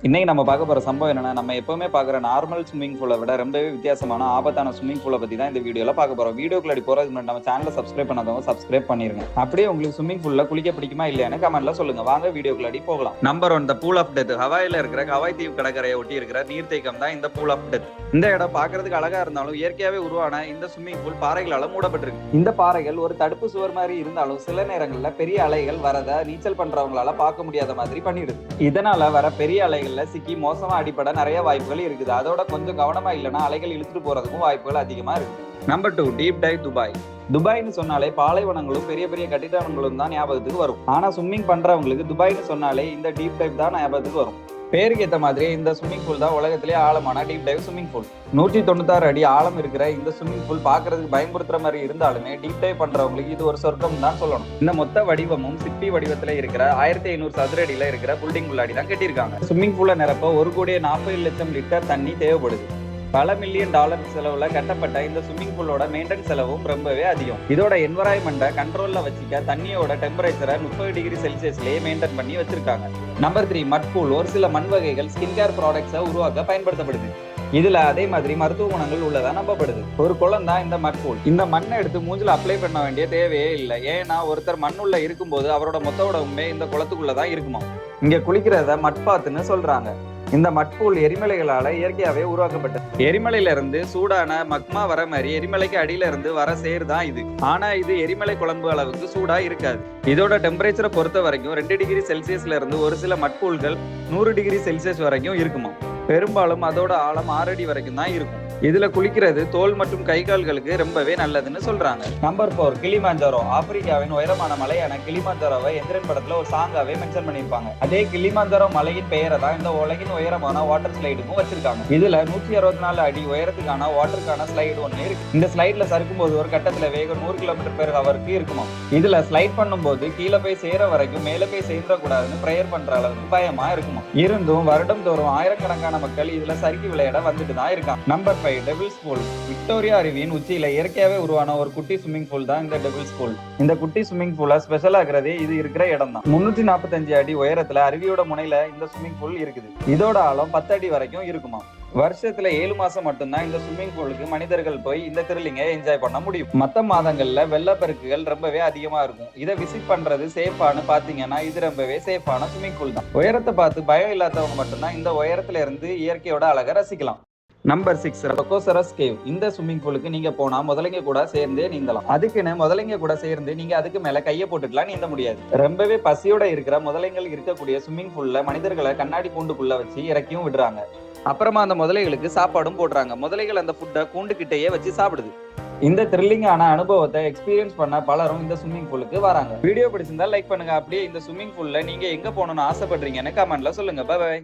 இன்னைக்கு நம்ம பார்க்க போற சம்பவம் என்னன்னா, நம்ம எப்பவுமே பார்க்குற நார்மல் ஸ்விம்மிங் பூலை விட ரொம்பவே வித்தியாசமான ஆபத்தான ஸ்விம்மிங் பூலை பத்தி தான் இந்த வீடியோல பார்க்க போறோம். வீடியோக்குள்ள போறதுக்கு முன்னாடி நம்ம சேனலை சப்ஸ்கிரைப் பண்ணாதவங்க சப்ஸ்கிரைப் பண்ணிருங்க. அப்படியே உங்களுக்கு ஸ்விம்மிங் பூல்ல குளிக்க பிடிக்குமா இல்லையான்னு கமெண்ட்ல சொல்லுங்க. வாங்க வீடியோக்குள்ள போகலாம். Number 1, the pool of death. ஹவாயில இருக்கிற ஹவாய் தீவு கடற்கரையை ஒட்டி இருக்கிற நீர்த்தேக்கம் தான் இந்த பூல் ஆஃப் டெத். இந்த இடம் பார்க்கறதுக்கு அழகா இருந்தாலும் இயற்கையாவே உருவான இந்த ஸ்விம்மிங் பூல் பாறைகளால மூடப்பட்டிருக்கு. இந்த பாறைகள் ஒரு தடுப்பு சுவர் மாதிரி இருந்தாலும் சில நேரங்கள்ல பெரிய அலைகள் வரத நீச்சல் பண்றவங்களால பார்க்க முடியாத மாதிரி பண்ணிடுது. இதனால வர பெரிய அலைகள்ல சிக்கி மோசமா அடிப்பட நிறைய வாய்ப்புகள் இருக்குது. அதோட கொஞ்சம் கவனமா இல்லைன்னா அலைகள் இழுத்துட்டு போறதுக்கும் வாய்ப்புகள் அதிகமா இருக்கு. Number 2, deep dive Dubai. துபாய்னு சொன்னாலே பாலைவனங்களும் பெரிய பெரிய கட்டிடங்களும் தான் ஞாபகத்துக்கு வரும். ஆனா ஸ்விம்மிங் பண்றவங்களுக்கு துபாய்னு சொன்னாலே இந்த டீப் டைவ் தான் ஞாபகத்துக்கு வரும். பேருக்கு ஏற்ற மாதிரி இந்த ஸ்விம்மிங் பூல் தான் உலகத்திலே ஆழமான டீப் டைவ் ஸ்விம்மிங் பூல். 196 அடி ஆழம் இருக்கிற இந்த ஸ்விம்மிங் பூல் பாக்குறதுக்கு பயன்படுத்துற மாதிரி இருந்தாலுமே டீப் டைவ் பண்றவங்களுக்கு இது ஒரு சொர்க்கம் தான் சொல்லணும். இந்த மொத்த வடிவமும் சிப்பி வடிவத்துல இருக்கிற 1500 சதுர அடியில இருக்கிற பில்டிங் உள்ளாடி தான் கட்டியிருக்காங்க. ஸ்விம்மிங் பூலை நிரப்ப 1,40,00,000 லிட்டர் தண்ணி தேவைப்படுது. பல மில்லியன் டாலர் செலவுல கட்டப்பட்ட இந்த ஸ்விம்மிங் பூலோட மெயின்டெனன்ஸ் செலவும் ரொம்பவே அதிகம். இதோட என்வரான்மெண்ட்டை கண்ட்ரோல்ல வச்சுக்க தண்ணியோட டெம்பரேச்சரை 30 டிகிரி செல்சியஸ்லயே மெயின்டைன் பண்ணி வச்சிருக்காங்க. நம்பர் 3, மட் பூல். ஒரு சில மண் வகைகள் ஸ்கின் கேர் ப்ராடக்ட்ஸை உருவாக்க பயன்படுத்தப்படுது. இதுல அதே மாதிரி மருத்துவ குணங்கள் உள்ளதா நம்பப்படுது. ஒரு குளம் தான் இந்த மட் பூல். இந்த மண்ணை எடுத்து மூஞ்சில அப்ளை பண்ண வேண்டிய தேவையே இல்லை. ஏன்னா ஒருத்தர் மண்ணுள்ள இருக்கும்போது அவரோட மொத்த உடம்புமே இந்த குளத்துக்குள்ளதான் இருக்குமா. இங்க குளிக்கிறத மட்பாத்துன்னு சொல்றாங்க. இந்த மட்பூல் எரிமலைகளால இயற்கையாவே உருவாக்கப்பட்டது. எரிமலையில இருந்து சூடான மக்மா வர மாதிரி எரிமலைக்கு அடியில இருந்து வர சேர் தான் இது. ஆனா இது எரிமலை குழம்பு அளவுக்கு சூடா இருக்காது. இதோட டெம்பரேச்சரை பொறுத்த வரைக்கும் 2 டிகிரி செல்சியஸ்ல இருந்து ஒரு சில மட்பூல்கள் 100 டிகிரி செல்சியஸ் வரைக்கும் இருக்குமா. பெரும்பாலும் அதோட ஆழம் 6 அடி வரைக்கும் தான் இருக்கும். இதுல குளிக்கிறது தோல் மற்றும் கை கால்களுக்கு ரொம்பவே நல்லதுன்னு சொல்றாங்க. நம்பர் 4, கிளிமாஞ்சாரோ. ஆப்பிரிக்காவின் உயரமான மலையான கிளிமாஞ்சாரோவை எந்திரன் படத்துல ஒரு சாங்காவே மென்ஷன் பண்ணிருப்பாங்க. அதே கிளிமாஞ்சாரோ மலையின் பெயரை தான் இந்த உலகின் உயரமான வாட்டர் ஸ்லைடுக்கும் வச்சிருக்காங்க. இதுல 164 அடி உயரத்துக்கான வாட்டருக்கான ஸ்லைடு ஒண்ணு இருக்கு. இந்த ஸ்லைட்ல சறுக்கும் போது ஒரு கட்டத்துல வேகம் 100 km/h இருக்குமா. இதுல ஸ்லைட் பண்ணும்போது கீழே போய் சேர வரைக்கும் மேல போய் சேர்ந்துடக்கூடாதுன்னு பிரேயர் பண்ற அளவுக்கு பயமா இருக்குமா. இருந்தும் வருடம் தோறும் ஆயிரக்கணக்கான மக்கள் இதுல சறுக்கி விளையாட வந்துட்டு தான் இருக்காங்க. Number 5, devil's pool. விக்டோரியா அருவியின் உச்சியில இயற்கையாவே உருவான ஒரு குட்டி ஸ்விம்மிங் பூல் தான் இந்த டெவில்ஸ் பூல். இந்த குட்டி ஸ்விம்மிங் பூல ஸ்பெஷல் ஆகிறதே இது இருக்கிற இடம் தான். 345 அடி உயரத்துல அருவியோட முனையில இந்த ஸ்விம்மிங் பூல் இருக்குது. இதோட ஆழம் 10 அடி வரைக்கும் இருக்குமா. வருஷத்துல 7 மாசம் மட்டும்தான் இந்த ஸ்விம்மிங் பூலுக்கு மனிதர்கள் போய் இந்த த்ரில்லிங்கை என்ஜாய் பண்ண முடியும். மத்த மாதங்கள்ல வெள்ளப்பெருக்குகள் ரொம்பவே அதிகமா இருக்கும். இதை விசிட் பண்றது சேஃபானு பாத்தீங்கன்னா இது ரொம்பவே சேஃபான ஸ்விம்மிங் பூல் தான். உயரத்தை பார்த்து பயம் இல்லாதவங்க மட்டும்தான் இந்த உயரத்துல இருந்து இயற்கையோட அழகை ரசிக்கலாம். Number 6, Crocosaurus Cove. இந்த ஸ்விம்மிங் பூலுக்கு நீங்க போனா முதலைங்க கூட சேர்ந்தே நீந்தலாம். அதுக்குன்னு முதலைங்க கூட சேர்ந்து நீங்க அதுக்கு மேல கையை போட்டுக்கலாம் நீந்த முடியாது. ரொம்பவே பசியோட இருக்கிற முதலைகள் இருக்கக்கூடிய ஸ்விம்மிங் பூல்ல மனிதர்களை கண்ணாடி கூண்டுக்குள்ள வச்சு இறக்கியும் விடுறாங்க. அப்புறமா அந்த முதலைகளுக்கு சாப்பாடும் போடுறாங்க. முதலைகள் அந்த ஃபுட்டை கூண்டுகிட்டேயே வச்சு சாப்பிடுது. இந்த த்ரில்லிங்கான அனுபவத்தை எக்ஸ்பீரியன்ஸ் பண்ண பலரும் இந்த ஸ்விம்மிங் பூலுக்கு வராங்க. வீடியோ பிடிச்சிருந்தா லைக் பண்ணுங்க. அப்படியே இந்த ஸ்விம்மிங் பூல்ல நீங்க எங்க போகணும்னு ஆசைப்படுறீங்கன்னு கமெண்ட்ல சொல்லுங்க. பை.